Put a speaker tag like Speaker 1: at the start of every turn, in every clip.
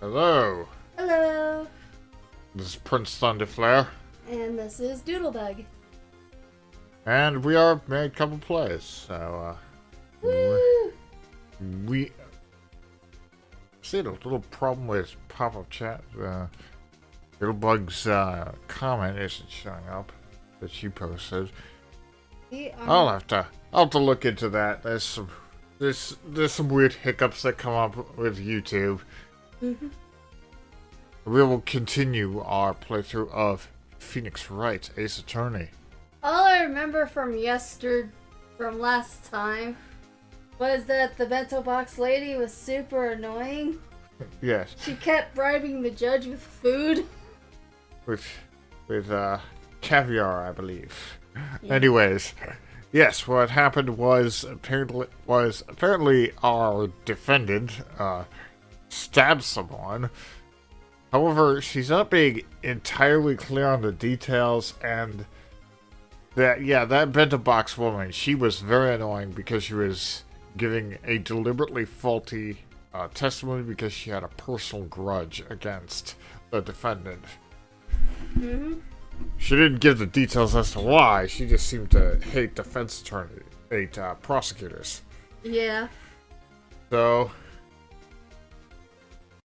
Speaker 1: Hello,
Speaker 2: Hello!
Speaker 1: this is Prince Thunderflare,
Speaker 2: And this is Doodlebug.
Speaker 1: and we are made couple plays. So,
Speaker 2: Woo!
Speaker 1: we see a little problem with pop-up chat. Doodlebug's comment isn't showing up that she posted. I'll have to look into that. There's some weird hiccups that come up with YouTube.
Speaker 2: Mm-hmm.
Speaker 1: We will continue our playthrough of Phoenix Wright, Ace Attorney.
Speaker 2: All I remember from last time was that the bento box lady was super annoying.
Speaker 1: Yes,
Speaker 2: She kept bribing the judge with food.
Speaker 1: with caviar, I believe.
Speaker 2: Yeah.
Speaker 1: Anyways, yes, what happened was apparently our defendant stabbed someone. However, she's not being entirely clear on the details, and that bento box woman, she was very annoying because she was giving a deliberately faulty testimony because she had a personal grudge against the defendant.
Speaker 2: Mm-hmm.
Speaker 1: She didn't give the details as to why. She just seemed to hate prosecutors.
Speaker 2: Yeah.
Speaker 1: So,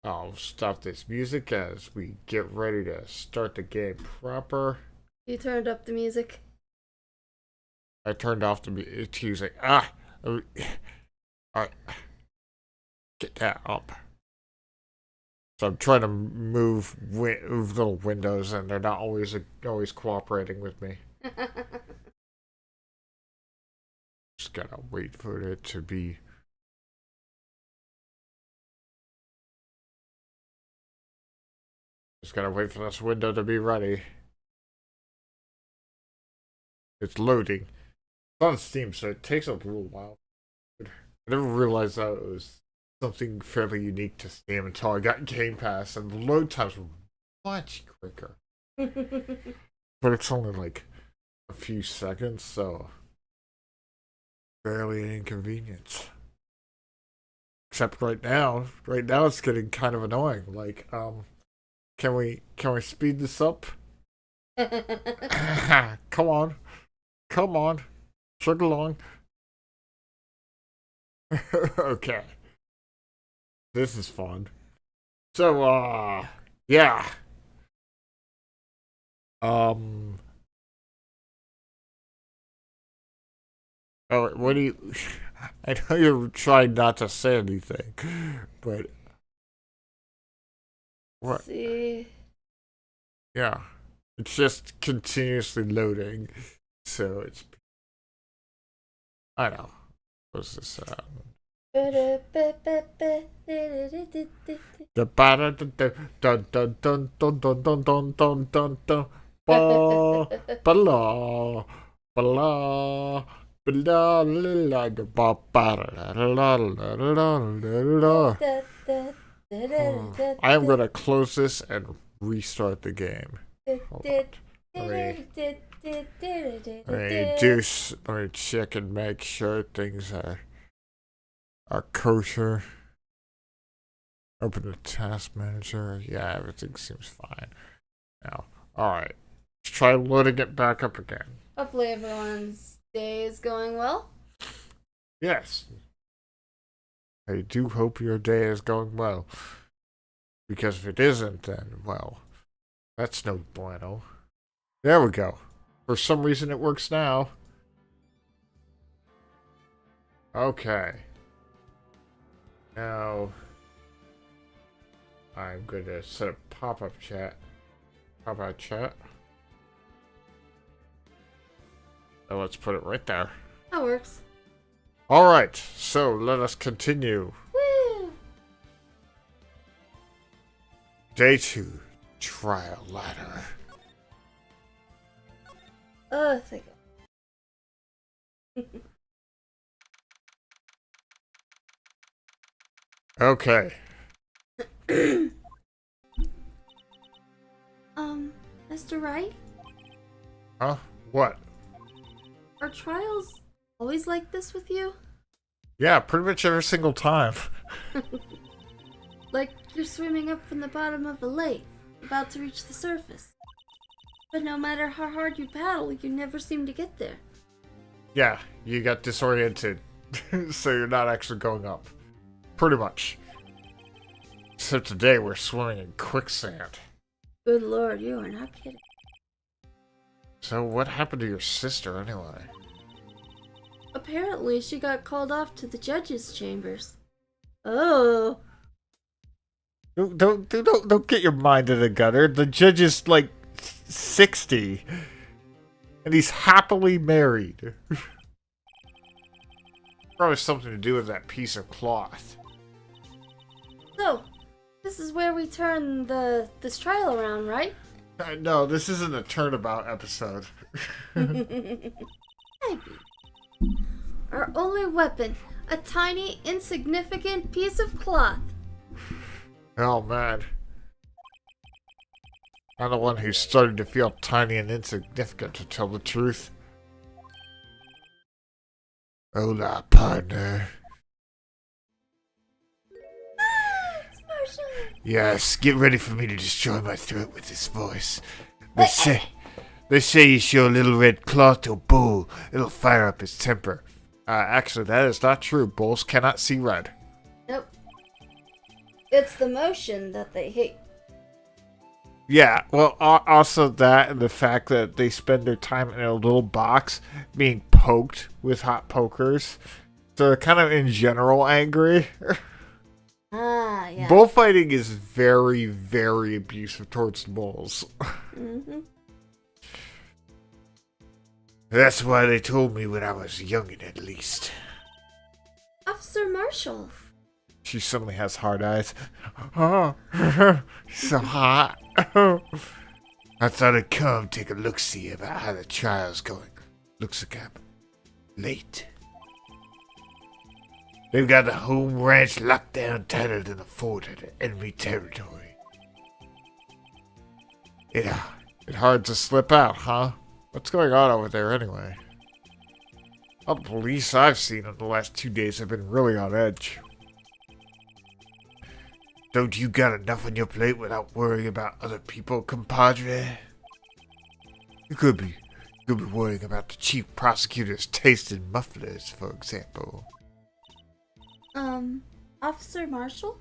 Speaker 1: I'll stop this music as we get ready to start the game proper.
Speaker 2: You turned up the music.
Speaker 1: I turned off the music. Alright. Get that up. So I'm trying to move little windows, and they're not always cooperating with me. Just gotta wait for it to be. Just gotta wait for this window to be ready. It's loading. It's on Steam, so it takes a little while. I never realized that it was something fairly unique to Steam until I got Game Pass, and the load times were much quicker. But it's only like a few seconds, so barely an inconvenience. Except right now it's getting kind of annoying. Like, can we speed this up? Come on, chug along. Okay. This is fun. So, yeah. Oh, what do you... I know you're trying not to say anything, but... What?
Speaker 2: See.
Speaker 1: Yeah. It's just continuously loading, so it's... I know. What's this? The dun dun dun dun dun dun dun dun dun dun dun ba blah blah blah la ba I am gonna close this and restart the game. Hold on. Let me check and make sure things are kosher. Open the task manager. Yeah, everything seems fine. Now, alright. Let's try loading it back up again.
Speaker 2: Hopefully everyone's day is going well.
Speaker 1: Yes. I do hope your day is going well. Because if it isn't, then, well, that's no bueno. There we go. For some reason it works now. Okay. Now, I'm going to set up pop-up chat. Pop-up chat. So let's put it right there.
Speaker 2: That works.
Speaker 1: Alright, so let us continue.
Speaker 2: Woo!
Speaker 1: Day 2, trial ladder.
Speaker 2: Thank you.
Speaker 1: Okay.
Speaker 2: Mr. Wright?
Speaker 1: Huh? What?
Speaker 2: Are trials always like this with you?
Speaker 1: Yeah, pretty much every single time.
Speaker 2: Like you're swimming up from the bottom of a lake, about to reach the surface. But no matter how hard you paddle, you never seem to get there.
Speaker 1: Yeah, you got disoriented, so you're not actually going up. Pretty much. Except today we're swimming in quicksand.
Speaker 2: Good lord, you are not kidding.
Speaker 1: So what happened to your sister anyway?
Speaker 2: Apparently, she got called off to the judges' chambers. Oh.
Speaker 1: Don't get your mind in the gutter. The judge is like 60. And he's happily married. Probably something to do with that piece of cloth.
Speaker 2: So, this is where we turn this trial around, right?
Speaker 1: No, this isn't a turnabout episode.
Speaker 2: Maybe. Our only weapon, a tiny, insignificant piece of cloth.
Speaker 1: Oh man. I'm the one who started to feel tiny and insignificant, to tell the truth. Hola, partner.
Speaker 2: It's Marshall.
Speaker 1: Yes, get ready for me to destroy my throat with this voice. They say you show a little red cloth to a bull, it'll fire up his temper. Actually, that is not true. Bulls cannot see red.
Speaker 2: Nope. It's the motion that they hate.
Speaker 1: Yeah, well, also that and the fact that they spend their time in a little box being poked with hot pokers. So they're kind of in general angry.
Speaker 2: Ah, yeah.
Speaker 1: Bullfighting is very, very abusive towards bulls.
Speaker 2: Mm-hmm.
Speaker 1: That's why they told me when I was youngin' at least.
Speaker 2: Officer Marshall.
Speaker 1: She suddenly has hard eyes. Oh, so hot. I thought I'd come take a look-see about how the trial's going. Looks like I'm late. They've got the home ranch locked down tighter than a fort in enemy territory. It's hard to slip out, huh? What's going on over there anyway? All the police I've seen in the last 2 days have been really on edge. Don't you got enough on your plate without worrying about other people, compadre? You could be worrying about the chief prosecutor's tasted mufflers, for example.
Speaker 2: Officer Marshall?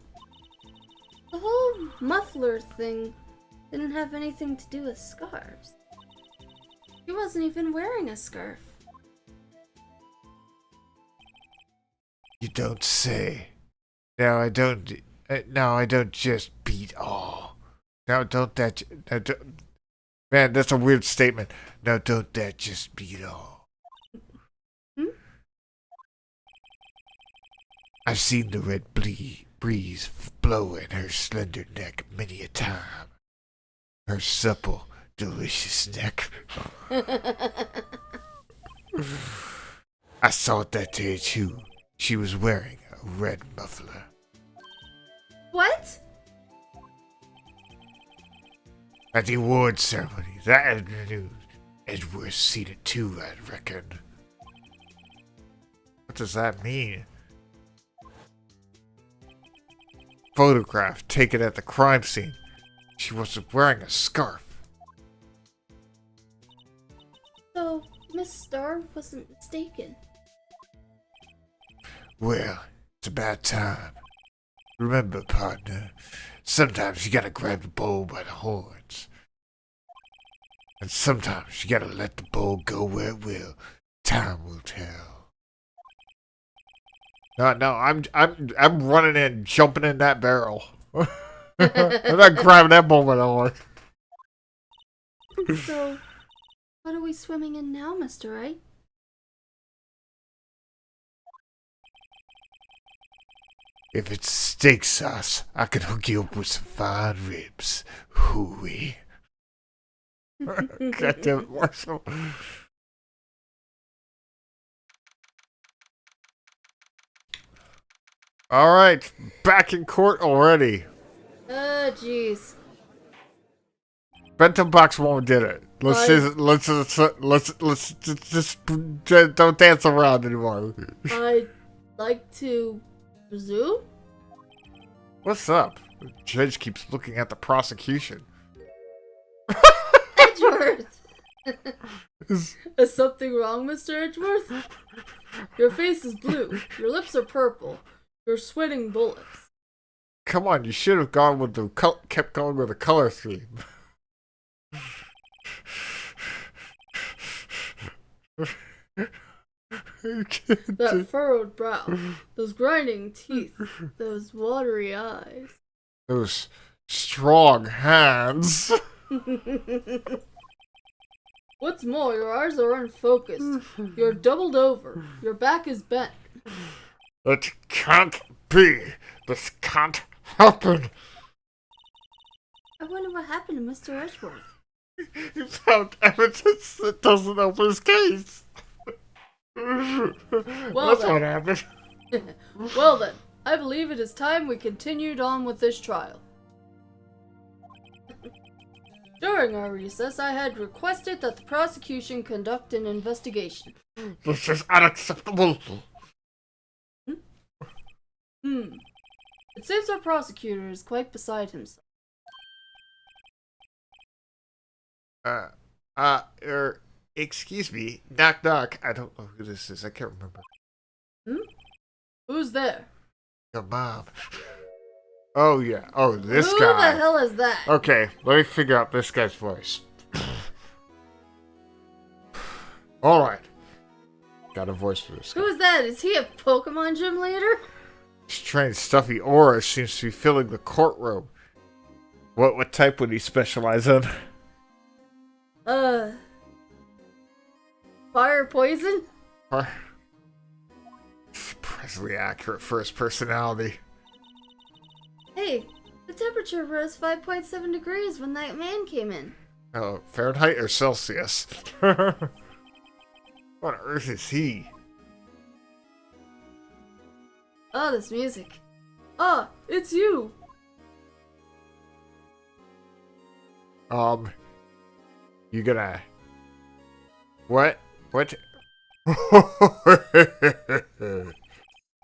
Speaker 2: The whole muffler thing didn't have anything to do with scarves. She wasn't even wearing a scarf.
Speaker 1: You don't say. Now I don't just beat all. Now don't that... Man, that's a weird statement. Now don't that just beat all.
Speaker 2: Hmm?
Speaker 1: I've seen the red breeze blow in her slender neck many a time. Her supple, delicious neck. I saw it that day too. She was wearing a red muffler.
Speaker 2: What?
Speaker 1: At the award ceremony that afternoon, Edgeworth seen it too, I reckon. What does that mean? Photograph taken at the crime scene. She wasn't wearing a scarf.
Speaker 2: So, Miss Starr wasn't mistaken.
Speaker 1: Well, it's about time. Remember, partner, sometimes you gotta grab the bull by the horns. And sometimes you gotta let the bull go where it will. Time will tell. No, I'm running in, jumping in that barrel. I'm not grabbing that bull by the horn.
Speaker 2: So, what are we swimming in now, Mr. Wright?
Speaker 1: If it's steak sauce, I can hook you up with some fine ribs. Hooey. Goddamn it, Marshall. Alright, back in court already.
Speaker 2: Oh, jeez.
Speaker 1: Bento Box 1 did it. Let's just don't dance around anymore.
Speaker 2: I'd like to resume?
Speaker 1: What's up? The judge keeps looking at the prosecution.
Speaker 2: Edgeworth!
Speaker 1: Is-
Speaker 2: Is something wrong, Mr. Edgeworth? Your face is blue. Your lips are purple. You're sweating bullets.
Speaker 1: Come on, you should have gone with the kept going with the color theme. You can't
Speaker 2: That
Speaker 1: do-
Speaker 2: furrowed brow. Those grinding teeth. Those watery eyes.
Speaker 1: Those strong hands.
Speaker 2: What's more, your eyes are unfocused. You're doubled over. Your back is bent.
Speaker 1: It can't be. This can't happen.
Speaker 2: I wonder what happened to Mr. Edgeworth.
Speaker 1: He found evidence that doesn't help his case. That's
Speaker 2: then.
Speaker 1: what happened.
Speaker 2: Well then, I believe it is time we continued on with this trial. During our recess, I had requested that the prosecution conduct an investigation.
Speaker 1: This is unacceptable.
Speaker 2: It seems our prosecutor is quite beside himself.
Speaker 1: Excuse me. Knock, knock. I don't know who this is. I can't remember.
Speaker 2: Who's there?
Speaker 1: Your mom. Oh, yeah. Oh, this
Speaker 2: Who
Speaker 1: guy.
Speaker 2: the hell is that?
Speaker 1: Okay, let me figure out this guy's voice. Alright. Got a voice for this guy.
Speaker 2: Who is that? Is he a Pokemon gym leader?
Speaker 1: Strange stuffy aura seems to be filling the courtroom. What type would he specialize in?
Speaker 2: Fire poison?
Speaker 1: Surprisingly accurate for his personality.
Speaker 2: Hey, the temperature rose 5.7 degrees when that man came in.
Speaker 1: Oh, Fahrenheit or Celsius? What on earth is he?
Speaker 2: Oh, this music. Oh, it's you!
Speaker 1: You gonna... What? What?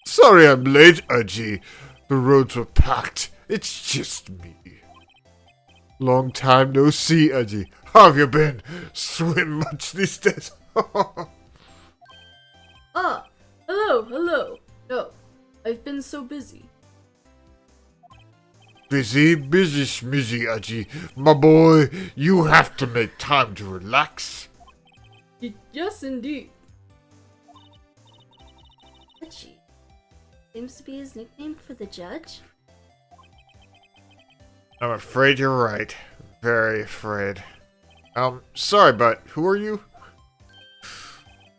Speaker 1: Sorry I'm late, Aji. The roads were packed. It's just me. Long time no see, Aji. How have you been? Swim much these days?
Speaker 2: Ah, hello. No, I've been so busy.
Speaker 1: Busy, schmizzy, Aji. My boy, you have to make time to relax.
Speaker 2: Yes, indeed. Edgy. Seems to be his nickname for the judge.
Speaker 1: I'm afraid you're right. Very afraid. Sorry, but who are you?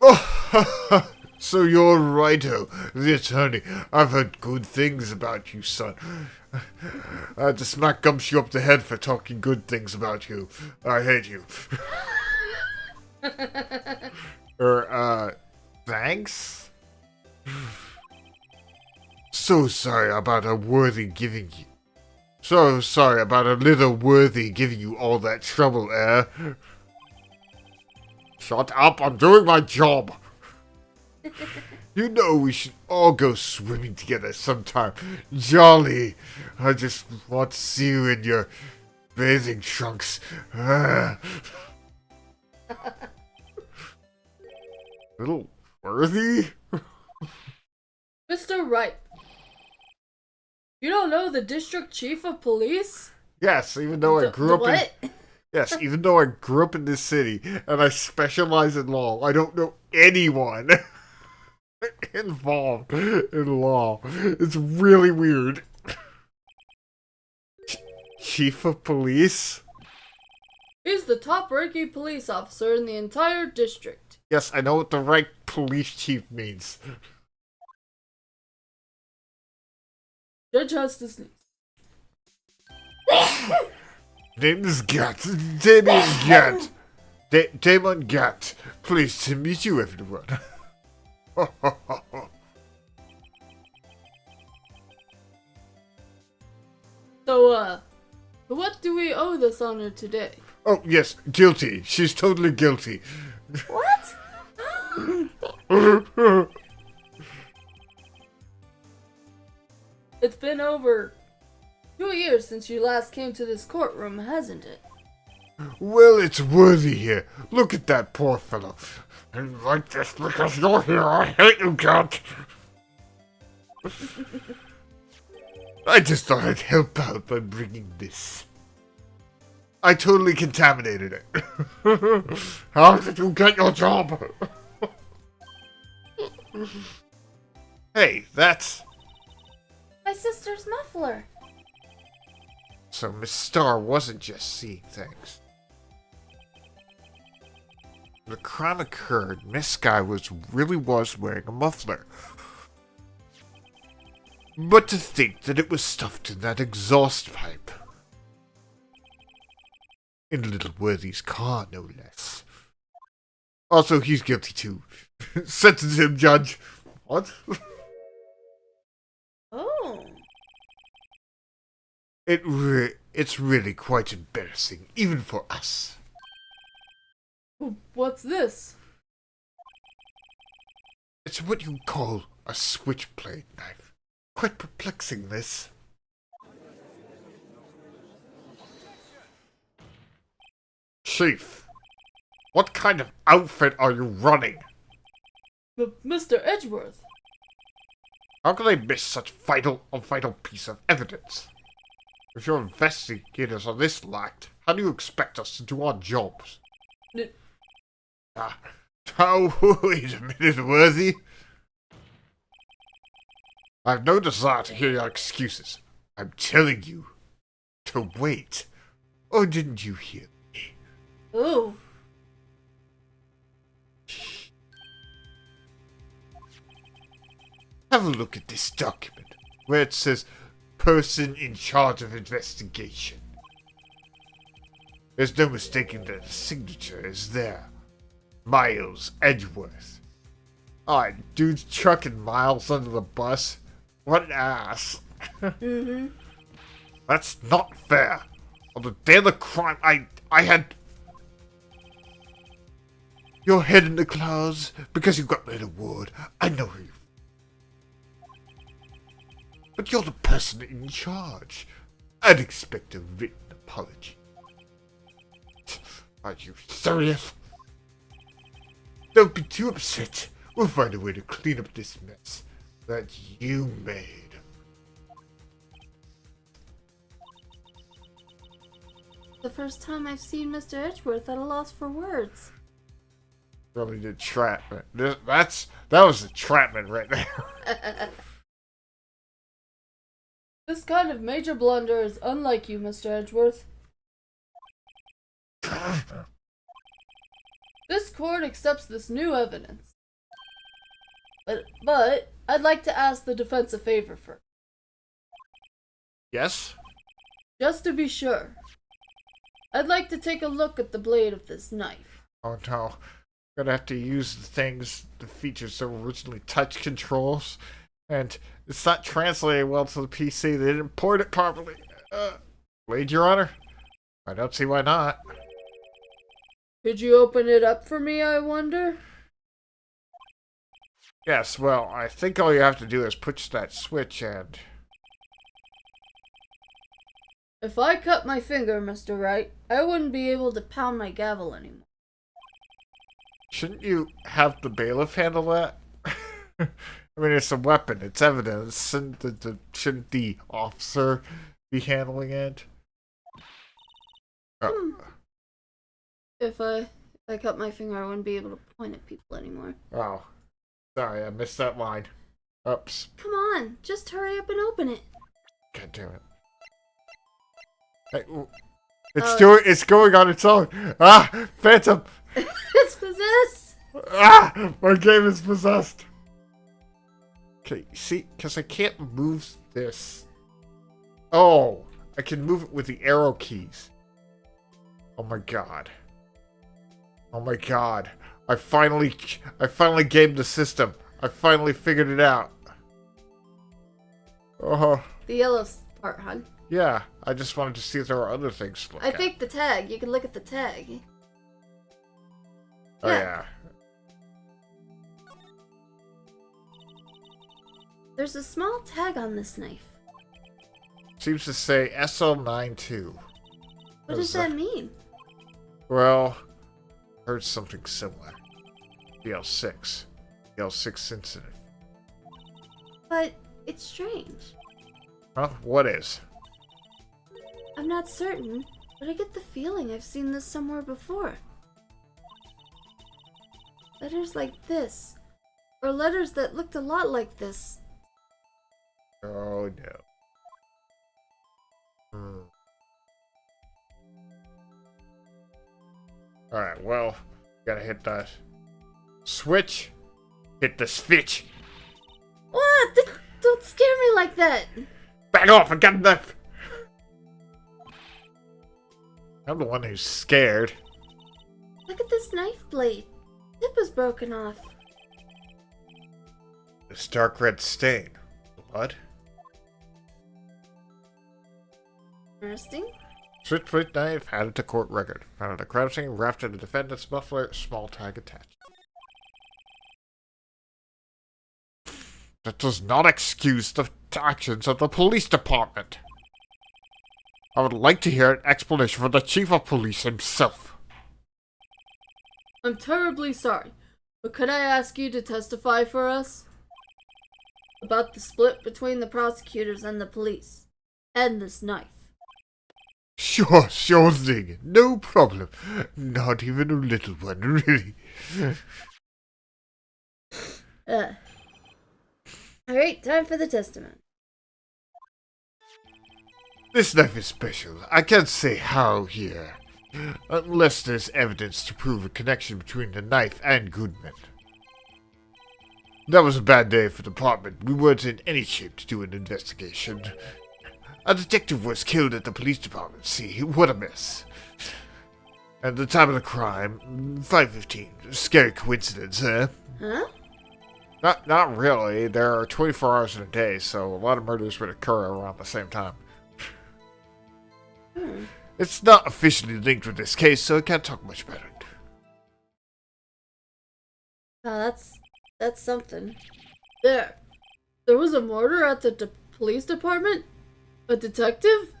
Speaker 1: Oh, so you're Righto, the attorney. I've heard good things about you, son. I had to smack Gumshoe up the head for talking good things about you. I hate you. Thanks? So sorry about a little worthy giving you all that trouble, Shut up, I'm doing my job. You know we should all go swimming together sometime. Jolly. I just want to see you in your bathing trunks. Little worthy?
Speaker 2: Mr. Wright. You don't know the district chief of police?
Speaker 1: Yes, even though I grew up
Speaker 2: what?
Speaker 1: Yes, even though I grew up in this city and I specialize in law, I don't know anyone involved in law. It's really weird. Chief of police?
Speaker 2: He's the top-ranking police officer in the entire district.
Speaker 1: Yes, I know what the right police chief means.
Speaker 2: Judge has to sneeze.
Speaker 1: Name is Gat. Damien Gat. Damon Gat. Pleased to meet you, everyone.
Speaker 2: So, what do we owe this honor today?
Speaker 1: Oh, yes, guilty. She's totally guilty.
Speaker 2: What? It's been over 2 years since you last came to this courtroom, hasn't it?
Speaker 1: Well, it's worthy here. Look at that poor fellow. And like this because you're here. I hate you, Count. I just thought I'd help out by bringing this. I totally contaminated it. How did you get your job? Hey, that's...
Speaker 2: My sister's muffler.
Speaker 1: So Miss Star wasn't just seeing things. The crime occurred, Miss Sky really was wearing a muffler. But to think that it was stuffed in that exhaust pipe. In Little Worthy's car, no less. Also, he's guilty too. Sentence him, Judge. What?
Speaker 2: Oh.
Speaker 1: It's really quite embarrassing, even for us.
Speaker 2: What's this?
Speaker 1: It's what you call a switchblade knife. Quite perplexing, this. Chief, what kind of outfit are you running?
Speaker 2: Mr. Edgeworth.
Speaker 1: How can they miss such a vital piece of evidence? If your investigators are this lacked, how do you expect us to do our jobs? Oh, wait a minute, Worthy. I have no desire to hear your excuses. I'm telling you to wait. Or didn't you hear me?
Speaker 2: Oh.
Speaker 1: Have a look at this document, where it says, person in charge of investigation. There's no mistaking that the signature is there. Miles Edgeworth. Alright, dude's chucking Miles under the bus. What an ass.
Speaker 2: Mm-hmm.
Speaker 1: That's not fair. On the day of the crime, I had your head in the clouds because you got me an award. I know who you. But you're the person in charge. I'd expect a written apology. Are you serious? Don't be too upset. We'll find a way to clean up this mess that you made.
Speaker 2: The first time I've seen Mr. Edgeworth at a loss for words.
Speaker 1: Really did trapment. That was a trapment right there.
Speaker 2: This kind of major blunder is unlike you, Mr. Edgeworth. This court accepts this new evidence. But I'd like to ask the defense a favor first.
Speaker 1: Yes?
Speaker 2: Just to be sure. I'd like to take a look at the blade of this knife.
Speaker 1: Oh no. Gonna have to use the features that were originally touch controls. And it's not translating well to the PC. They didn't port it properly. Blade, Your Honor? I don't see why not.
Speaker 2: Could you open it up for me, I wonder?
Speaker 1: Yes, well, I think all you have to do is push that switch and...
Speaker 2: If I cut my finger, Mr. Wright, I wouldn't be able to pound my gavel anymore.
Speaker 1: Shouldn't you have the bailiff handle that? I mean, it's a weapon. It's evidence. Shouldn't the officer be handling it? Oh.
Speaker 2: If I cut my finger, I wouldn't be able to point at people anymore.
Speaker 1: Oh. Sorry, I missed that line. Oops.
Speaker 2: Come on, just hurry up and open it.
Speaker 1: God damn it. Hey, it's going on its own. Ah! Phantom!
Speaker 2: It's possessed!
Speaker 1: Ah! My game is possessed. Okay, see, because I can't move this. Oh, I can move it with the arrow keys. Oh my god. Oh my god. I finally gamed the system. I finally figured it out. Oh.
Speaker 2: The yellow part, hon.
Speaker 1: Yeah, I just wanted to see if there were other things to look
Speaker 2: I
Speaker 1: at.
Speaker 2: think the tag. You can look at the tag.
Speaker 1: Oh yeah.
Speaker 2: There's a small tag on this knife.
Speaker 1: seems to say SL92.
Speaker 2: What does that mean?
Speaker 1: Well, heard something similar. DL6. DL6 incident.
Speaker 2: But it's strange.
Speaker 1: Huh? What is?
Speaker 2: I'm not certain, but I get the feeling I've seen this somewhere before. Letters like this. Or letters that looked a lot like this.
Speaker 1: Oh no. Alright, well, gotta hit that switch. Hit the switch.
Speaker 2: What? Don't scare me like that!
Speaker 1: Back off, I got enough. I'm the one who's scared.
Speaker 2: Look at this knife blade. Tip is broken off.
Speaker 1: This dark red stain. Blood?
Speaker 2: Interesting.
Speaker 1: Switchblade knife added to court record. Found at a crime scene, wrapped in the defendant's muffler, small tag attached. That does not excuse the actions of the police department. I would like to hear an explanation from the chief of police himself.
Speaker 2: I'm terribly sorry, but could I ask you to testify for us? About the split between the prosecutors and the police. And this knife.
Speaker 1: Sure thing. No problem. Not even a little one, really.
Speaker 2: Alright, time for the testament.
Speaker 1: This knife is special. I can't say how here. Unless there's evidence to prove a connection between the knife and Goodman. That was a bad day for the department. We weren't in any shape to do an investigation. A detective was killed at the police department. See, what a mess. At the time of the crime, 5:15. Scary coincidence, eh?
Speaker 2: Huh?
Speaker 1: Not really. There are 24 hours in a day, so a lot of murders would occur around the same time. It's not officially linked with this case, so I can't talk much about it.
Speaker 2: Oh, that's something. There was a murder at the police department? A detective?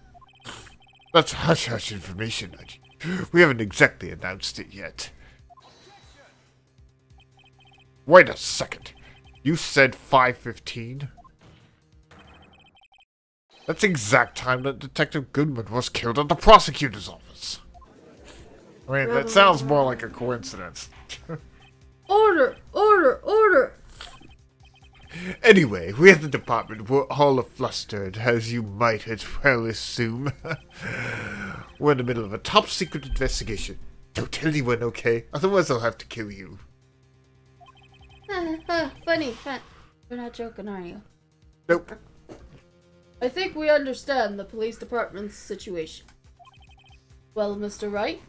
Speaker 1: That's hush-hush information, Nudge. We haven't exactly announced it yet. Wait a second. You said 5:15? That's the exact time that Detective Goodman was killed at the prosecutor's office. I mean, that sounds more like a coincidence.
Speaker 2: Order! Order! Order!
Speaker 1: Anyway, we at the department were all flustered, as you might as well assume. We're in the middle of a top-secret investigation. Don't tell anyone, okay? Otherwise I'll have to kill you.
Speaker 2: Funny. You're not joking, are you?
Speaker 1: Nope.
Speaker 2: I think we understand the police department's situation. Well, Mr. Wright?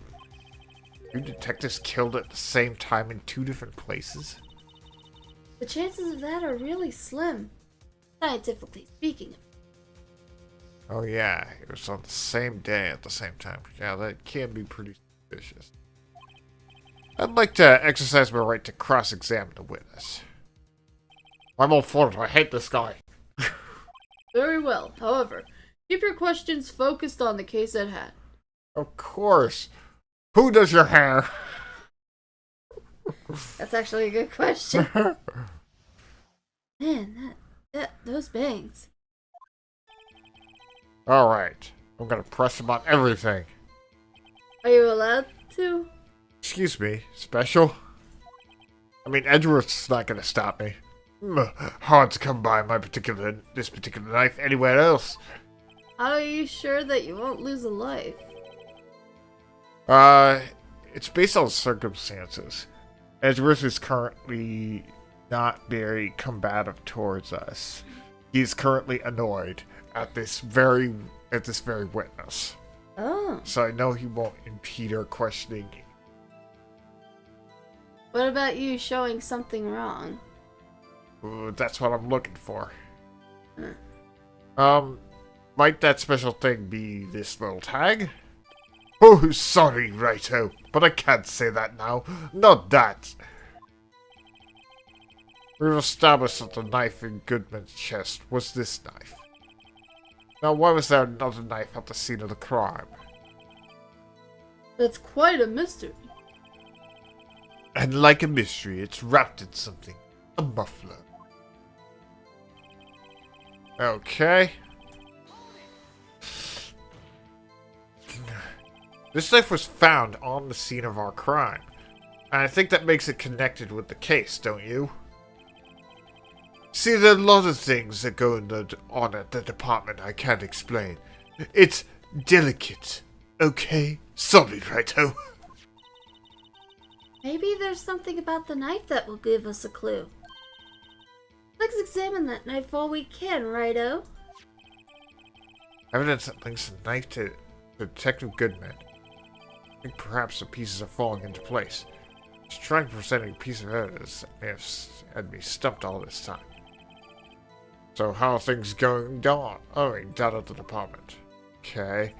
Speaker 1: 2 detectives killed at the same time in 2 different places?
Speaker 2: The chances of that are really slim, scientifically speaking.
Speaker 1: Oh yeah, it was on the same day at the same time. Yeah, that can be pretty suspicious. I'd like to exercise my right to cross-examine the witness. I'm all for it. I hate this guy.
Speaker 2: Very well. However, keep your questions focused on the case at hand.
Speaker 1: Of course. Who does your hair?
Speaker 2: That's actually a good question. Man, those bangs.
Speaker 1: Alright. I'm gonna press him on everything.
Speaker 2: Are you allowed to?
Speaker 1: Excuse me, special? I mean, Edgeworth's not gonna stop me. Hard to come by this particular knife anywhere else.
Speaker 2: How are you sure that you won't lose a life?
Speaker 1: It's based on circumstances. Edgeworth is currently not very combative towards us. He's currently annoyed at this very witness.
Speaker 2: Oh.
Speaker 1: So I know he won't impede our questioning.
Speaker 2: What about you showing something wrong?
Speaker 1: That's what I'm looking for.
Speaker 2: Huh.
Speaker 1: Might that special thing be this little tag? Oh, sorry, righto, but I can't say that now. Not that. We've established that the knife in Goodman's chest was this knife. Now, why was there another knife at the scene of the crime?
Speaker 2: That's quite a mystery.
Speaker 1: And like a mystery, it's wrapped in something. A muffler. Okay. This knife was found on the scene of our crime. And I think that makes it connected with the case, don't you? See, there are a lot of things that go on at the department I can't explain. It's delicate. Okay? Sorry, righto.
Speaker 2: Maybe there's something about the knife that will give us a clue. Let's examine that knife all we can, righto?
Speaker 1: Evidence that links the knife to Detective Goodman. I think perhaps the pieces are falling into place. Just trying to present a piece of evidence that may have had me stumped all this time. So how are things going down? Oh, wait, down at the department. Okay.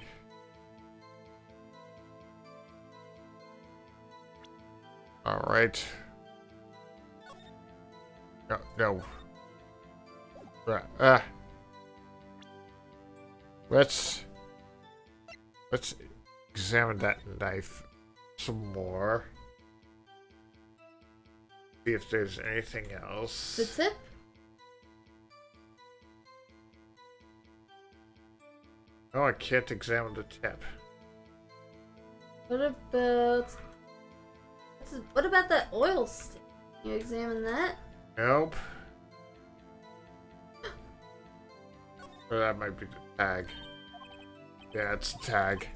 Speaker 1: Alright. No. Let's examine that knife some more. See if there's anything else.
Speaker 2: The tip?
Speaker 1: No, I can't examine the tip.
Speaker 2: What about that oil stick? Can you examine that?
Speaker 1: Nope. Or that might be the tag. Yeah, it's the tag.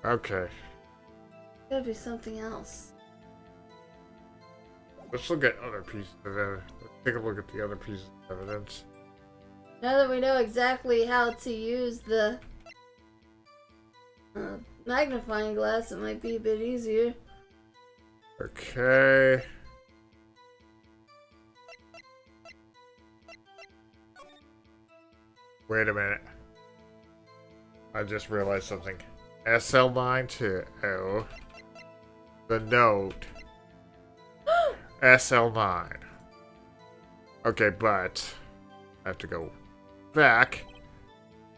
Speaker 1: Okay.
Speaker 2: Gotta be something else.
Speaker 1: Let's look at other pieces of evidence. Let's take a look at the other pieces of evidence.
Speaker 2: Now that we know exactly how to use the magnifying glass, it might be a bit easier.
Speaker 1: Okay. Wait a minute. I just realized something. SL9 to O. The note. SL9. Okay, but I have to go back.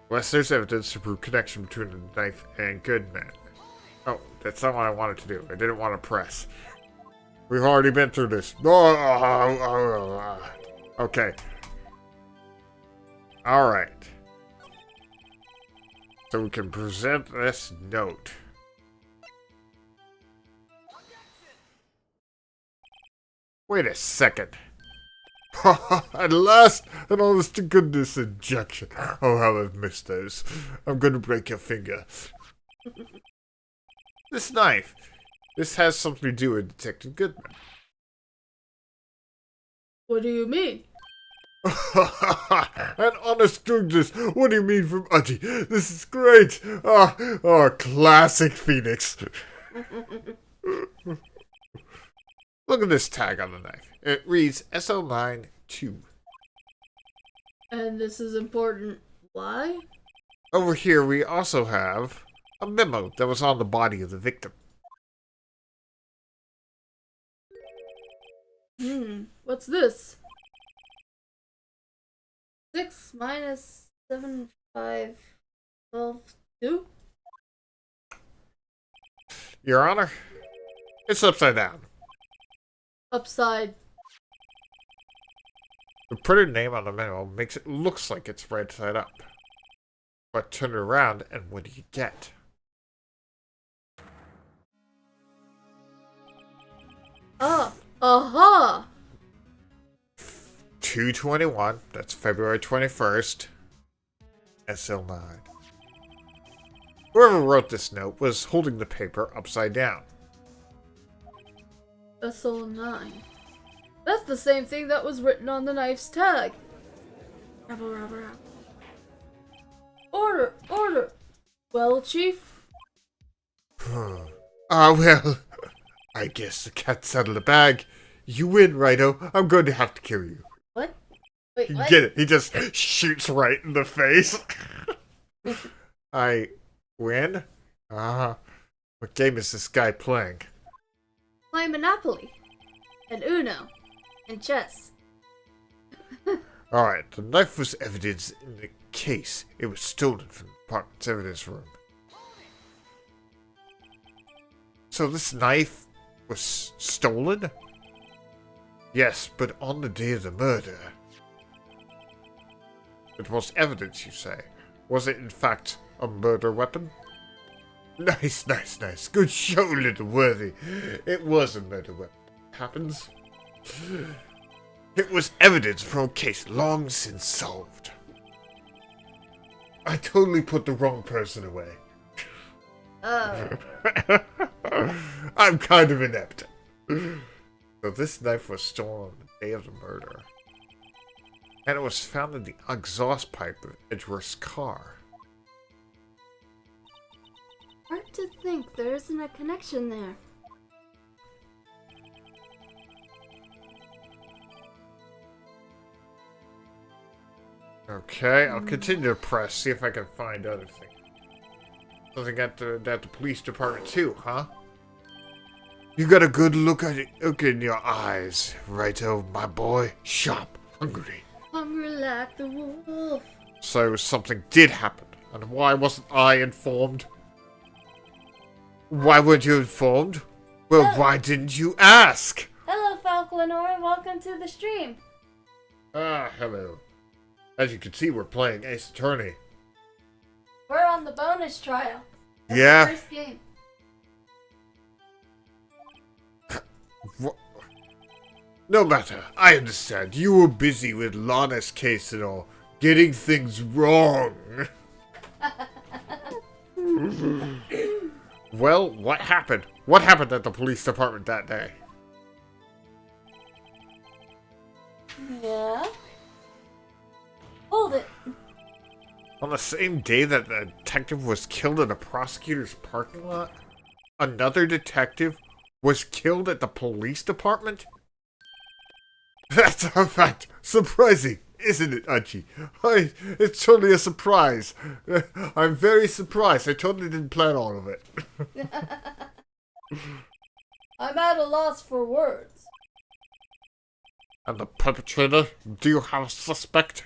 Speaker 1: Unless there's evidence to prove connection between the knife and Goodman. Oh, that's not what I wanted to do. I didn't want to press. We've already been through this. Okay. Alright. So we can present this note. Wait a second. At last, an honest to goodness injection. Oh, how I've missed those. I'm gonna break your finger. This knife. This has something to do with Detective Goodman.
Speaker 2: What do you mean?
Speaker 1: An honest to goodness. What do you mean from Udgy? This is great. Classic Phoenix. Look at this tag on the knife. It reads SL92.
Speaker 2: And this is important. Why?
Speaker 1: Over here we also have a memo that was on the body of the victim.
Speaker 2: What's this? 6 minus 7, 5, 12, 2?
Speaker 1: Your Honor, it's upside down.
Speaker 2: Upside.
Speaker 1: The printed name on the memo makes it looks like it's right side up. But turn it around and what do you get?
Speaker 2: Aha!
Speaker 1: 2/21, that's February 21st, SL9. Whoever wrote this note was holding the paper upside down.
Speaker 2: SL9. That's the same thing that was written on the knife's tag. Rabble, rabble, rabble. Order! Order! Well, Chief?
Speaker 1: Well, I guess the cat's out of the bag. You win, Rhino. I'm going to have to kill you.
Speaker 2: What? Wait, what?
Speaker 1: Get it? He just shoots right in the face. I win? What game is this guy playing?
Speaker 2: Play Monopoly. And Uno. And chess.
Speaker 1: Alright, the knife was evidence in the case. It was stolen from the department's evidence room. So this knife was stolen? Yes, but on the day of the murder. It was evidence, you say. Was it in fact a murder weapon? Nice, nice, nice. Good show, little worthy. It was a murder weapon. Happens. It was evidence from a case long since solved. I totally put the wrong person away.
Speaker 2: Oh.
Speaker 1: I'm kind of inept. So this knife was stolen on the day of the murder. And it was found in the exhaust pipe of Edgeworth's car.
Speaker 2: Hard to think there isn't a connection there.
Speaker 1: Okay, I'll continue to press, see if I can find other things. Something at the police department too, huh? You got a good look in your eyes, righto, my boy. Sharp, hungry.
Speaker 2: Hungry like the wolf.
Speaker 1: So something did happen, and why wasn't I informed? Why weren't you informed? Well, why didn't you ask?
Speaker 2: Hello, Falconor. Welcome to the stream.
Speaker 1: Ah, hello. As you can see, we're playing Ace Attorney.
Speaker 2: We're on the bonus trial. That's
Speaker 1: Yeah.
Speaker 2: the first game.
Speaker 1: No matter, I understand. You were busy with Lana's case and all, getting things wrong. Well, what happened? What happened at the police department that day?
Speaker 2: Yeah. Hold it.
Speaker 1: On the same day that the detective was killed in a prosecutor's parking lot, another detective was killed at the police department? That's a fact. Surprising, isn't it, Archie? It's totally a surprise. I'm very surprised. I totally didn't plan all of it.
Speaker 2: I'm at a loss for words.
Speaker 1: And the perpetrator? Do you have a suspect?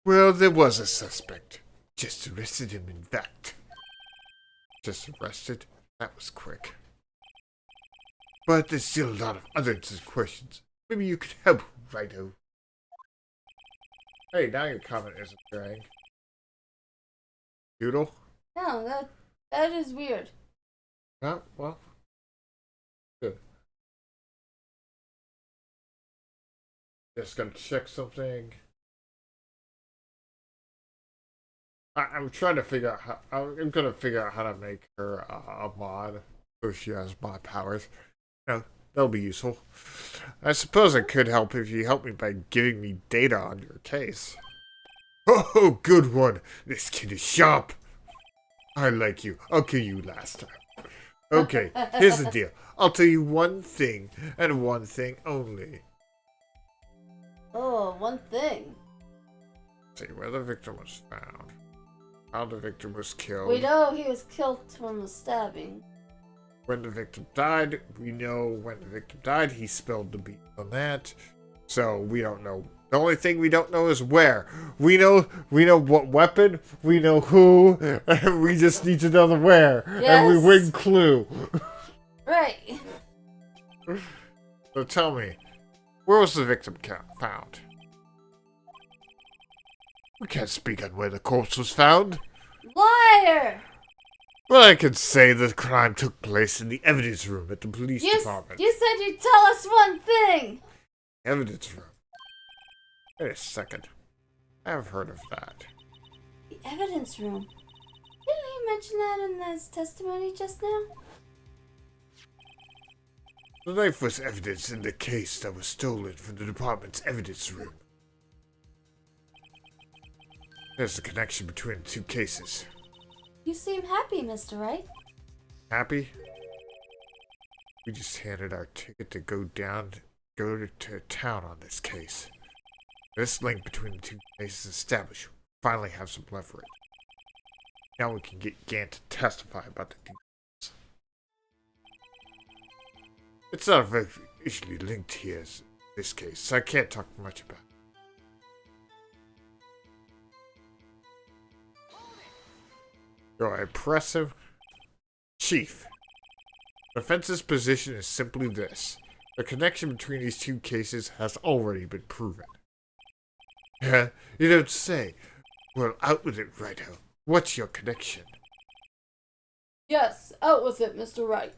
Speaker 1: Well, there was a suspect. Just arrested him, in fact. Just arrested? That was quick. But there's still a lot of other questions. Maybe you could help, righto. Hey, now your comment isn't drag. Doodle?
Speaker 2: No, that is weird.
Speaker 1: Oh, well. Good. Just gonna check something. I'm trying to figure out how. I'm gonna figure out how to make her a mod so she has mod powers. No, that'll be useful. I suppose it could help if you help me by giving me data on your case. Oh, good one. This kid is sharp. I like you. I'll kill you last time. Okay, here's the deal. I'll tell you one thing, and one thing only.
Speaker 2: Oh, one thing.
Speaker 1: See where the victim was found. How the victim was killed.
Speaker 2: We know he was killed from a stabbing.
Speaker 1: When the victim died, we know when the victim died, he spilled the beans on that. So we don't know. The only thing we don't know is where. We know what weapon, we know who, and we just need to know the where.
Speaker 2: Yes.
Speaker 1: And we win clue.
Speaker 2: Right.
Speaker 1: So tell me, where was the victim found? We can't speak on where the corpse was found.
Speaker 2: Liar!
Speaker 1: Well, I can say the crime took place in the evidence room at the police department.
Speaker 2: You said you'd tell us one thing!
Speaker 1: Evidence room. Wait a second. I have heard of that.
Speaker 2: The evidence room? Didn't he mention that in his testimony just now?
Speaker 1: The knife was evidence in the case that was stolen from the department's evidence room. There's a connection between the two cases.
Speaker 2: You seem happy, Mr. Wright.
Speaker 1: Happy? We just handed our ticket to go to town on this case. This link between the two cases established. We finally have some leverage. Now we can get Gant to testify about the details. It's not very easily linked here, this case, so I can't talk much about it. You're impressive. Chief, the defense's position is simply this. The connection between these two cases has already been proven. Yeah, you don't say. Well, out with it, Righto. What's your connection?
Speaker 2: Yes, out with it, Mr. Wright.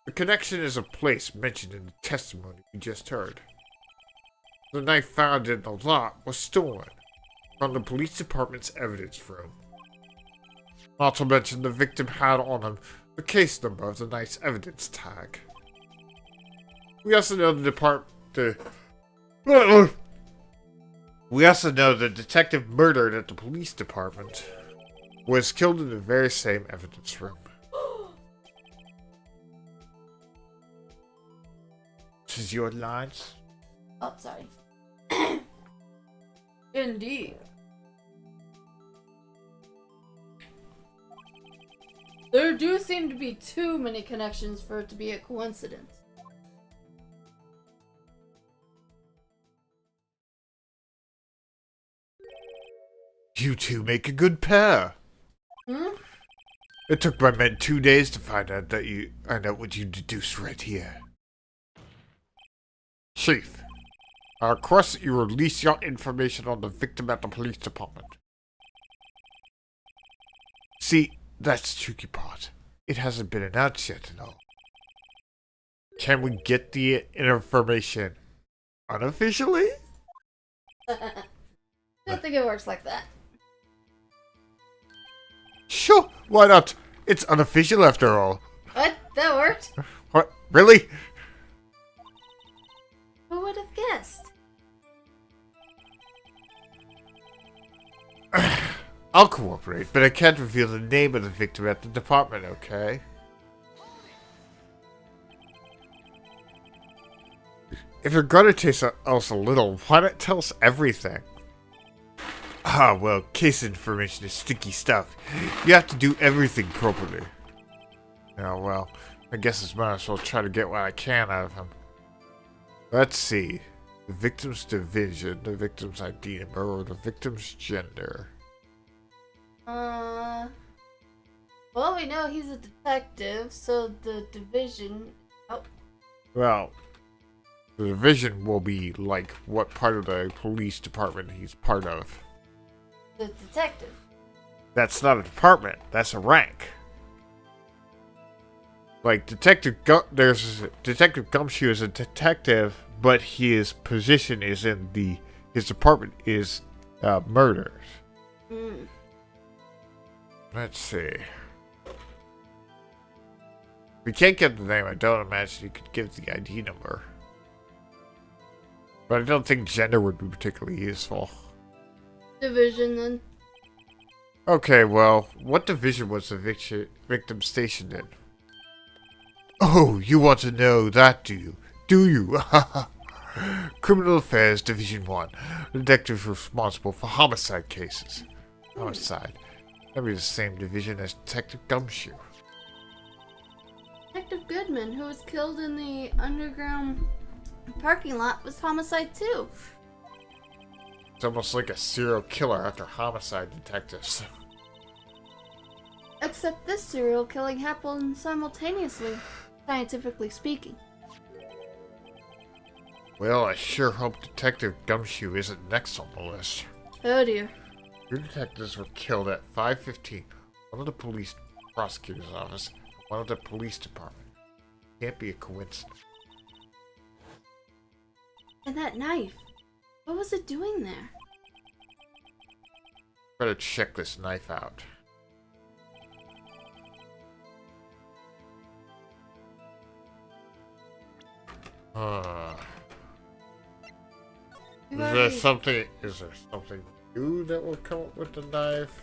Speaker 1: The connection is a place mentioned in the testimony we just heard. The knife found in the lot was stolen from the police department's evidence room. Not to mention the victim had on him the case number of the knife's evidence tag. We also know We also know the detective murdered at the police department was killed in the very same evidence room. This is your lines?
Speaker 2: Oh, sorry. Indeed. There do seem to be too many connections for it to be a coincidence.
Speaker 1: You two make a good pair.
Speaker 2: Hmm?
Speaker 1: It took my men 2 days to find out what you deduced right here. Chief, I request that you release your information on the victim at the police department. See, that's the tricky part. It hasn't been announced yet and all. Can we get the information unofficially?
Speaker 2: Don't think it works like that.
Speaker 1: Sure, why not? It's unofficial after all.
Speaker 2: What? That worked?
Speaker 1: What? Really?
Speaker 2: Who would have guessed?
Speaker 1: I'll cooperate, but I can't reveal the name of the victim at the department, okay? If you're gonna chase us a little, why not tell us everything? Ah, well, case information is sticky stuff. You have to do everything properly. Yeah, well, I guess I might as well try to get what I can out of him. Let's see. The victim's division, the victim's ID number, or the victim's gender.
Speaker 2: Well, we know he's a detective, so the division... Oh.
Speaker 1: Well, the division will be like what part of the police department he's part of.
Speaker 2: The detective.
Speaker 1: That's not a department, that's a rank. Like, Detective Gumshoe is a detective, but his position is in his department is murders.
Speaker 2: Hmm.
Speaker 1: Let's see. We can't get the name. I don't imagine you could give the ID number. But I don't think gender would be particularly useful.
Speaker 2: Division, then.
Speaker 1: Okay, well, what division was the victim stationed in? Oh, you want to know that, do you? Do you? Criminal Affairs Division 1. Detective responsible for homicide cases. Homicide. That'd be the same division as Detective Gumshoe.
Speaker 2: Detective Goodman, who was killed in the underground parking lot, was homicide too.
Speaker 1: It's almost like a serial killer after homicide detectives.
Speaker 2: Except this serial killing happened simultaneously, scientifically speaking.
Speaker 1: Well, I sure hope Detective Gumshoe isn't next on the list.
Speaker 2: Oh dear.
Speaker 1: Two detectives were killed at 5:15. One of the police prosecutor's office, and one of the police department. Can't be a coincidence.
Speaker 2: And that knife. What was it doing there?
Speaker 1: Better check this knife out. Is there something new that will come up with the knife?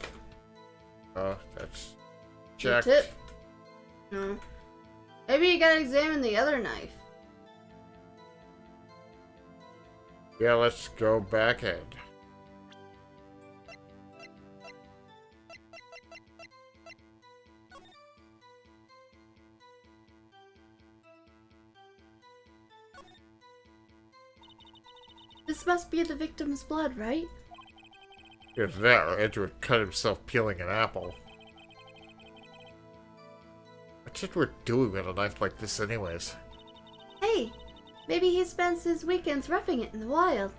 Speaker 1: That's checked.
Speaker 2: Tip? No. Maybe you gotta examine the other knife.
Speaker 1: Yeah, let's go back in.
Speaker 2: This must be the victim's blood, right?
Speaker 1: If that, or Edward cut himself peeling an apple. What's Edward doing with a knife like this anyways?
Speaker 2: Hey, maybe he spends his weekends roughing it in the wild.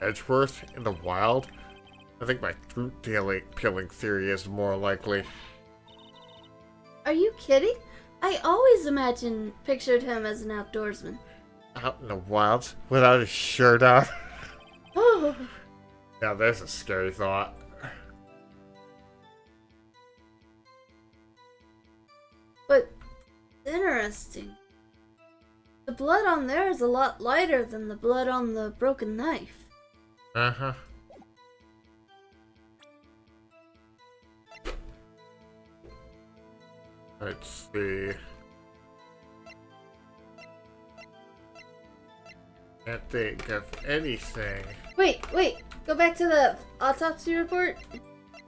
Speaker 1: Edgeworth in the wild? I think my fruit peeling theory is more likely.
Speaker 2: Are you kidding? I always pictured him as an outdoorsman.
Speaker 1: Out in the wild without his shirt on?
Speaker 2: Oh,
Speaker 1: Now there's a scary thought.
Speaker 2: but interesting. The blood on there is a lot lighter than the blood on the broken knife.
Speaker 1: Uh-huh. Let's see. Can't think of anything.
Speaker 2: Wait, go back to the autopsy report.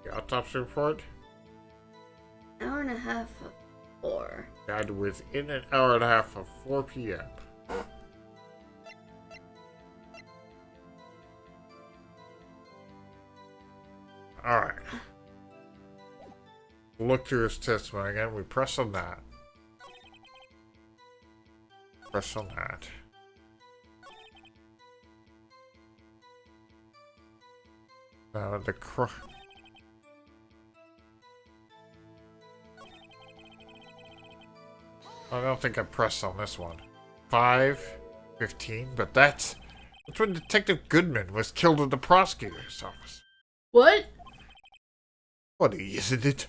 Speaker 1: The autopsy report?
Speaker 2: Hour and a half of 4.
Speaker 1: Died within an hour and a half of 4 p.m. Alright. Look through his testimony again. We press on that. Press on that. Now the I don't think I pressed on this one. 5:15, but that's when Detective Goodman was killed in the prosecutor's office.
Speaker 2: What?
Speaker 1: Funny, isn't it?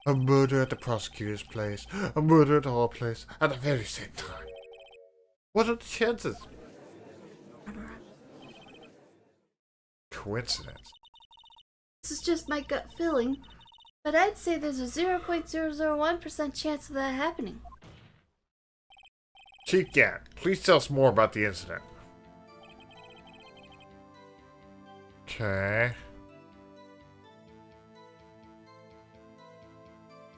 Speaker 1: A murder at the prosecutor's place, a murder at our place, at the very same time. What are the chances? Coincidence.
Speaker 2: This is just my gut feeling, but I'd say there's a 0.001% chance of that happening.
Speaker 1: Chief Gant, please tell us more about the incident. Okay.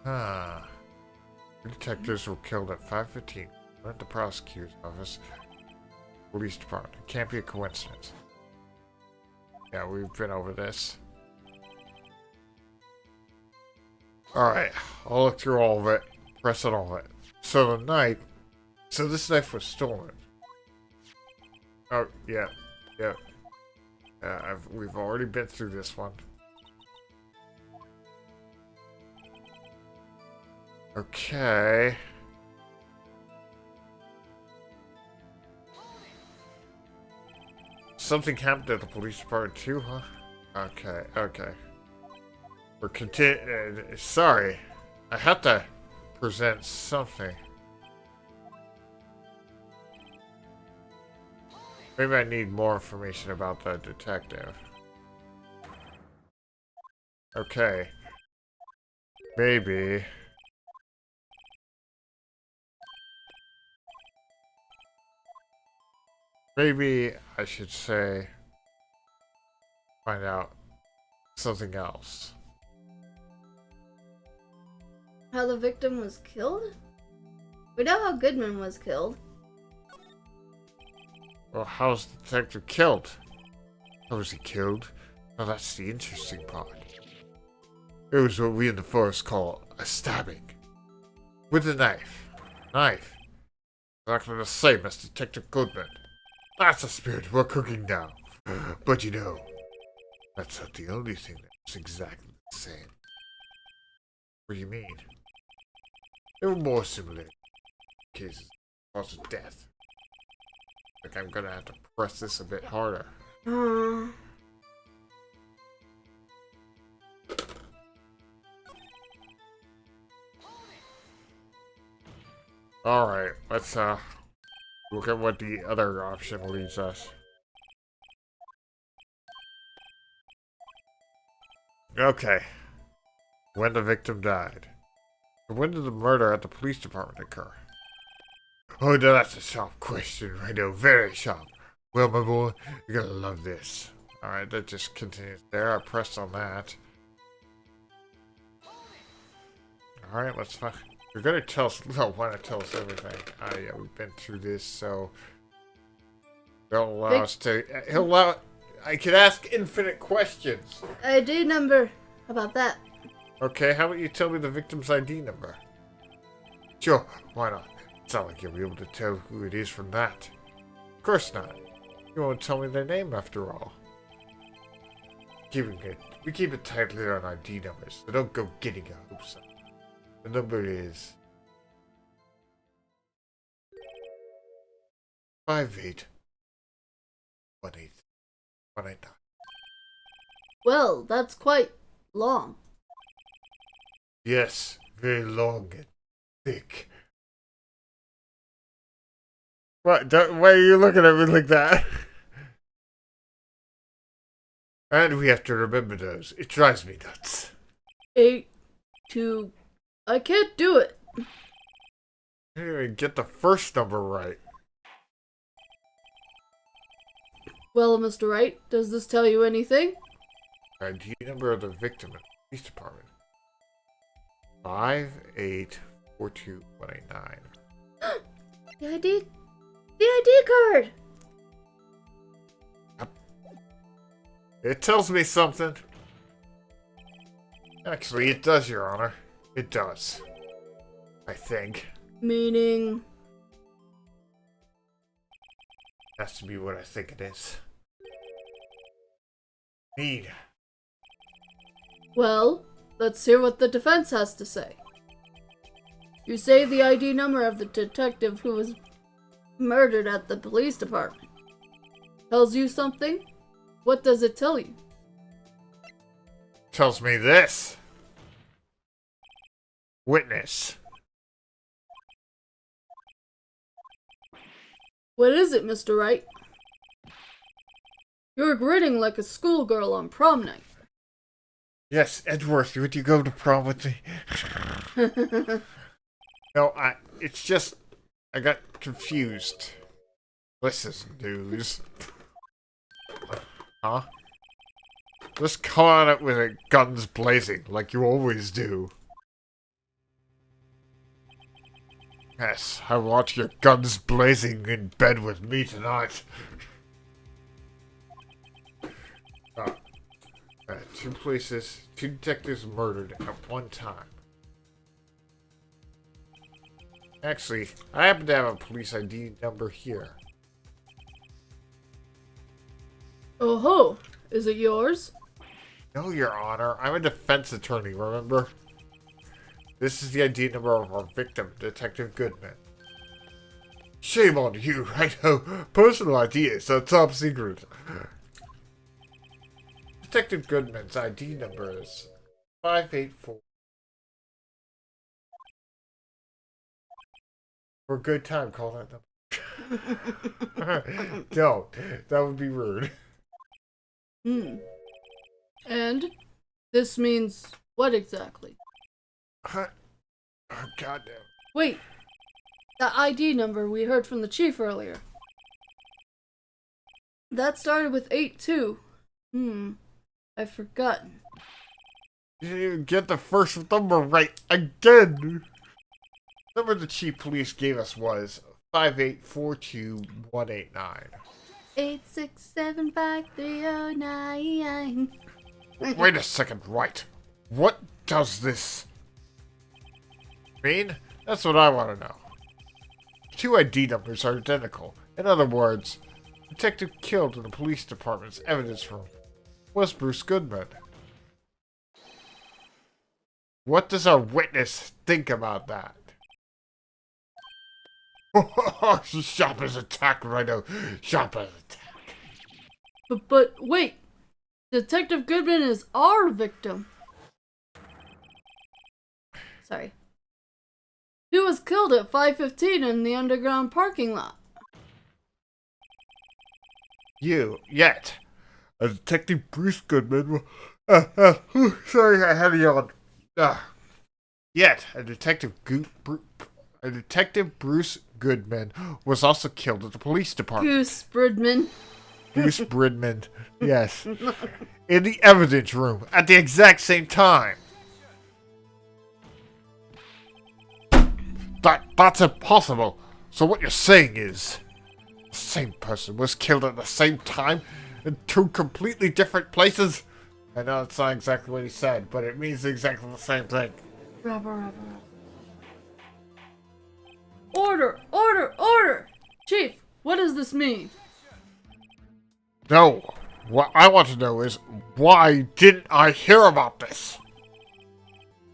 Speaker 1: The detectives were killed at 5:15 at the prosecutor's office. Police department. It can't be a coincidence. Yeah, we've been over this. Alright, I'll look through all of it. Press on all of it. So this knife was stolen. Oh, yeah. We've already been through this one. Okay. Something happened at the police department too, huh? Okay. We're sorry. I have to present something. Maybe I need more information about the detective. Okay. Maybe I should say find out something else.
Speaker 2: How the victim was killed? We know how Goodman was killed.
Speaker 1: Well, how was the detective killed? How was he killed? Now that's the interesting part. It was what we in the forest call a stabbing. With a knife. Exactly the same as Detective Goodman. That's the spirit we're cooking now. But you know, that's not the only thing that's exactly the same. What do you mean? There were more similar cases of cause of death. Like I'm gonna have to press this a bit harder. Alright, let's look at what the other option leaves us. Okay. When the victim died. When did the murder at the police department occur? Oh, no, that's a sharp question, right now. Very sharp. Well, my boy, you're gonna love this. Alright, that just continues there. I pressed on that. Alright, let's find... You're gonna tell us... No, why not tell us everything? Yeah, we've been through this, so... He'll allow us to. He'll allow. I could ask infinite questions.
Speaker 2: ID number. How about that?
Speaker 1: Okay, how about you tell me the victim's ID number? Sure, why not? It's not like you'll be able to tell who it is from that. Of course not. You won't tell me their name after all. We keep it tightly on ID numbers, so don't go getting your hopes up. The number is 5818.
Speaker 2: Well, that's quite long.
Speaker 1: Yes, very long and thick. What? Why are you looking at me like that? And we have to remember those. It drives me nuts.
Speaker 2: 8, 2. I can't do it.
Speaker 1: Anyway, get the first number right.
Speaker 2: Well, Mr. Wright, does this tell you anything?
Speaker 1: ID number of the victim in the police department. 5842189.
Speaker 2: The ID card!
Speaker 1: It tells me something. Actually, it does, Your Honor. It does. I think.
Speaker 2: Meaning?
Speaker 1: Has to be what I think it is. Need.
Speaker 2: Well, let's hear what the defense has to say. You say the ID number of the detective who was murdered at the police department tells you something? What does it tell you?
Speaker 1: Tells me this. Witness.
Speaker 2: What is it, Mr. Wright? You're grinning like a schoolgirl on prom night.
Speaker 1: Yes, Edgeworth, would you go to prom with me? No, it's just, I got confused. This is news. Huh? Just come on it with it guns blazing, like you always do. Yes, I want your guns blazing in bed with me tonight. Two detectives murdered at one time. Actually, I happen to have a police ID number here.
Speaker 2: Oh ho! Is it yours?
Speaker 1: No, Your Honor. I'm a defense attorney, remember? This is the ID number of our victim, Detective Goodman. Shame on you, I know. Personal ID is a top secret. Detective Goodman's ID number is 584. For a good time, call that number. Don't. That would be rude.
Speaker 2: And this means what exactly?
Speaker 1: Oh, goddamn.
Speaker 2: Wait, the ID number we heard from the chief earlier. That started with 82. I've forgotten.
Speaker 1: You didn't even get the first number right again. The number the chief police gave us was 5842189.
Speaker 2: 8675309.
Speaker 1: Wait a second, right. What does this mean? That's what I want to know. Two ID numbers are identical. In other words, the detective killed in the police department's evidence room was Bruce Goodman. What does our witness think about that? Sharp as attack, Rhino. Sharp as attack.
Speaker 2: But wait, Detective Goodman is our victim. Sorry. He was killed at 5:15 in the underground parking lot.
Speaker 1: Yet. A Detective Bruce Goodman. Sorry, I had a yawn. Yet, a Detective Bruce Goodman was also killed at the police department.
Speaker 2: Goose Bridman.
Speaker 1: Goose Bridman, yes. In the evidence room at the exact same time. That's impossible. So what you're saying is, the same person was killed at the same time in two completely different places? I know it's not exactly what he said, but it means exactly the same thing.
Speaker 2: Rubber. Order! Order! Order! Chief, what does this mean?
Speaker 1: No, what I want to know is, why didn't I hear about this?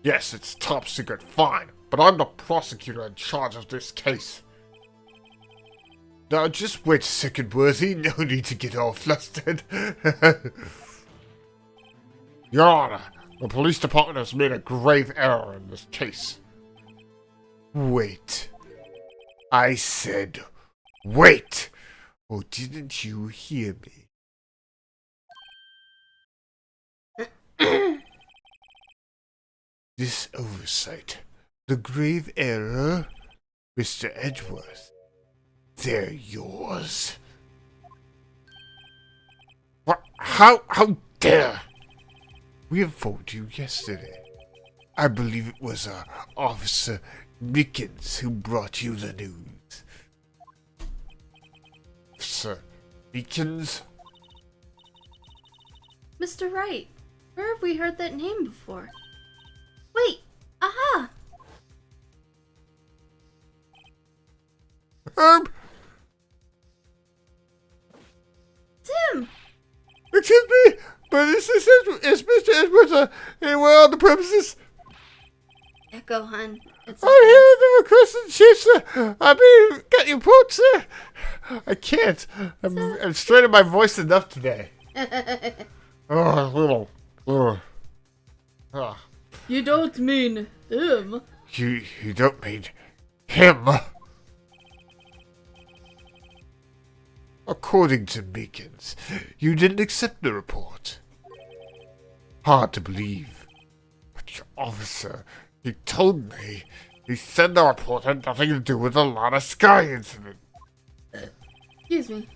Speaker 1: Yes, it's top secret, fine, but I'm the prosecutor in charge of this case. Now just wait a second, Worthy, no need to get all flustered. Your Honor, the police department has made a grave error in this case. Wait. I said, wait! Oh, didn't you hear me? This oversight, the grave error, Mr. Edgeworth, they're yours. What? How dare! We informed you yesterday. I believe it was Officer Mickens who brought you the news. Sir Mickens?
Speaker 2: Mr. Wright, where have we heard that name before? Wait! Aha! Tim!
Speaker 1: Excuse me, but is Mr. Edwards anywhere on the premises?
Speaker 2: Echo, hun. It's
Speaker 1: I'm here to request the chief, I mean, got your report, sir? I can't. I'm straining my voice enough today. Oh, little. Oh.
Speaker 2: You don't mean him.
Speaker 1: You don't mean him. According to Meekins, you didn't accept the report. Hard to believe. But your officer, he told me, he said the report had nothing to do with the Lana Sky incident.
Speaker 2: Excuse me.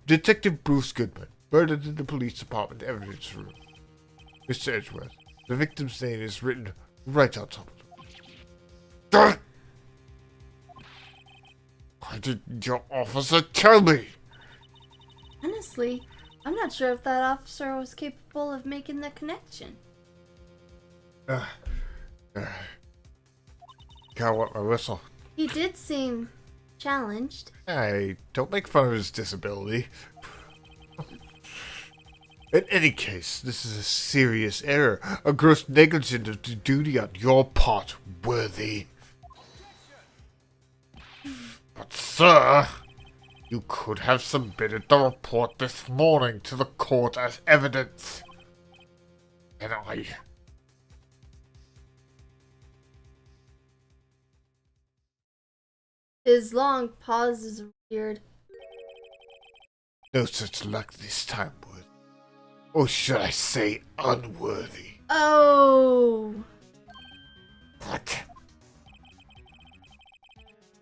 Speaker 1: Detective Bruce Goodman, murdered in the police department evidence room. Mr. Edgeworth, the victim's name is written right on top of it. Why didn't your officer tell me?
Speaker 2: Honestly, I'm not sure if that officer was capable of making the connection.
Speaker 1: Gotta wet my whistle.
Speaker 2: He did seem challenged.
Speaker 1: Hey, don't make fun of his disability. In any case, this is a serious error, a gross negligence of the duty on your part, Worthy. But, sir, you could have submitted the report this morning to the court as evidence. And
Speaker 2: His long pause is weird.
Speaker 1: No such luck this time, Worthy. Or should I say unworthy?
Speaker 2: Oh!
Speaker 1: What?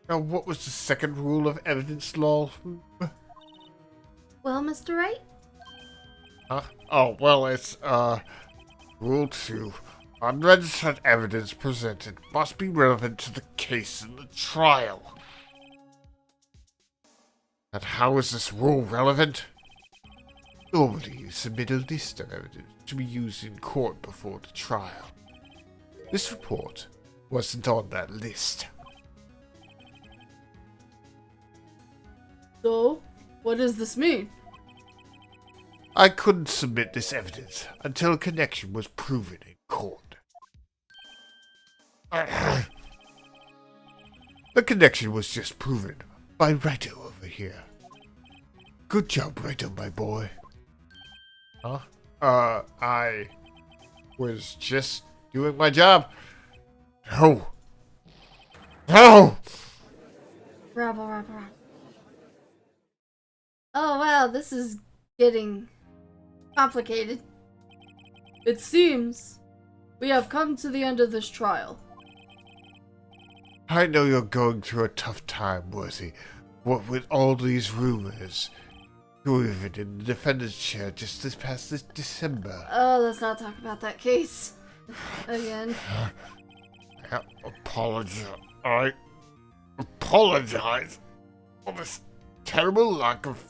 Speaker 1: Now, what was the second rule of evidence law?
Speaker 2: Well, Mr. Wright?
Speaker 1: Huh? Oh, well, it's, Rule 2. Unregistered evidence presented must be relevant to the case in the trial. And how is this rule relevant? Normally, you submit a list of evidence to be used in court before the trial. This report wasn't on that list.
Speaker 2: So, what does this mean?
Speaker 1: I couldn't submit this evidence until a connection was proven in court. The connection was just proven by Raito over here. Good job, Raito, my boy. Huh? I was just doing my job. No. No!
Speaker 2: Rabble. Oh wow, this is getting complicated. It seems we have come to the end of this trial.
Speaker 1: I know you're going through a tough time, Worthy. What with all these rumors. You were even in the defendant's chair just this past December.
Speaker 2: Oh, let's not talk about that case again.
Speaker 1: I apologize. all this terrible lack of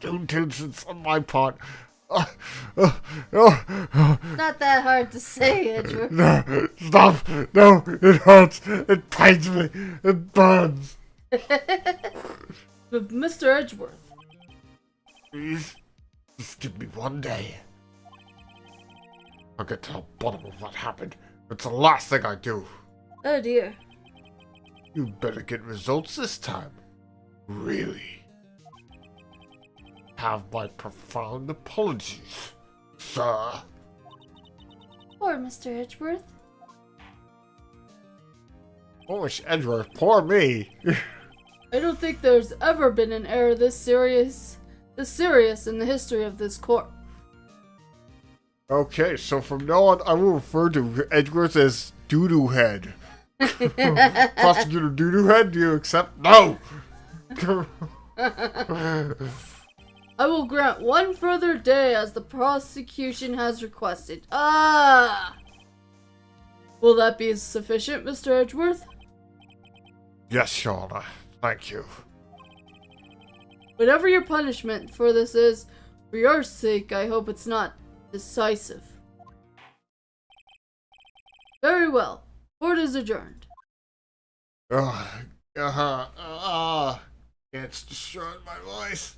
Speaker 1: due diligence on my part.
Speaker 2: It's not that hard to say, Edgeworth.
Speaker 1: No, stop! No, it hurts. It pains me. It burns.
Speaker 2: But Mr. Edgeworth.
Speaker 1: Please, just give me one day. I'll get to the bottom of what happened. It's the last thing I do.
Speaker 2: Oh dear.
Speaker 1: You better get results this time. Really. Have my profound apologies, sir.
Speaker 2: Poor Mr. Edgeworth.
Speaker 1: Oh, Miss Edgeworth, poor me.
Speaker 2: I don't think there's ever been an error this serious in the history of this court.
Speaker 1: Okay, so from now on, I will refer to Edgeworth as Doodoo Head. Prosecutor Doodoo Head, do you accept? No!
Speaker 2: I will grant one further day as the prosecution has requested. Ah! Will that be sufficient, Mr. Edgeworth?
Speaker 1: Yes, Your Honor. Thank you.
Speaker 2: Whatever your punishment for this is, for your sake, I hope it's not decisive. Very well. Court is adjourned.
Speaker 1: It's destroying my voice.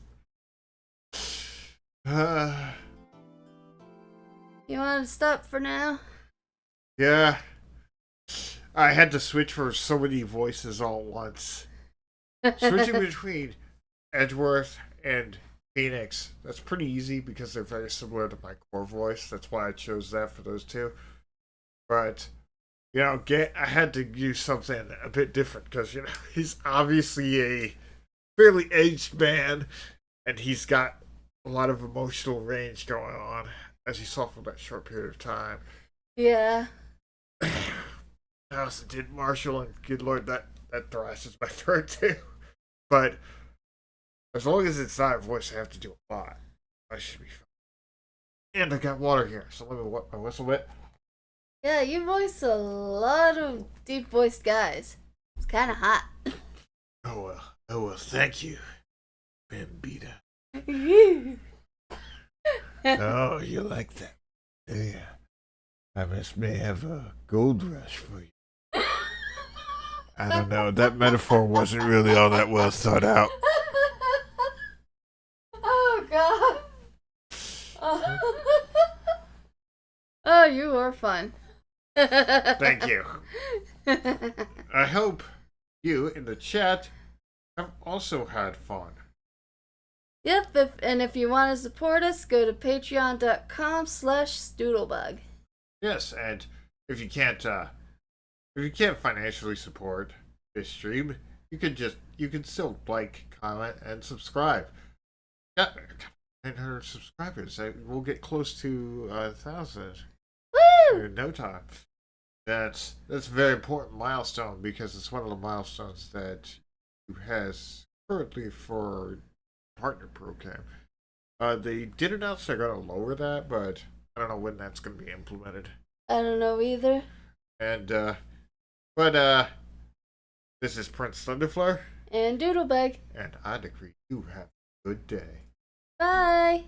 Speaker 2: You want to stop for now?
Speaker 1: Yeah. I had to switch for so many voices all at once. Switching between Edgeworth and Phoenix, that's pretty easy because they're very similar to my core voice. That's why I chose that for those two. But, you know, I had to use something a bit different because, you know, he's obviously a fairly aged man and he's got a lot of emotional range going on, as you saw from that short period of time.
Speaker 2: Yeah.
Speaker 1: I also did Marshall, and good lord, that thrashes my throat too. But as long as it's not a voice I have to do a lot, I should be fine. And I got water here, so let me wet my whistle bit.
Speaker 2: Yeah, you voice a lot of deep-voiced guys. It's kind of hot.
Speaker 1: Oh well, thank you, Bambita. Oh, you like that? Yeah. I may have a gold rush for you. I don't know, that metaphor wasn't really all that well thought out.
Speaker 2: Oh, God. Oh, you are fun.
Speaker 1: Thank you. I hope you in the chat have also had fun.
Speaker 2: Yep, if you want to support us, go to patreon.com/stoodlebug.
Speaker 1: Yes, and if you can't financially support this stream, you can still like, comment, and subscribe. Yeah, 900 subscribers. We'll get close to 1,000 in no time. That's a very important milestone because it's one of the milestones that YouTube has currently for partner program. They did announce they're going to lower that, but I don't know when that's going to be implemented.
Speaker 2: I don't know either.
Speaker 1: And this is Prince Thunderflare
Speaker 2: And Doodlebug.
Speaker 1: and I decree you have a good day.
Speaker 2: Bye.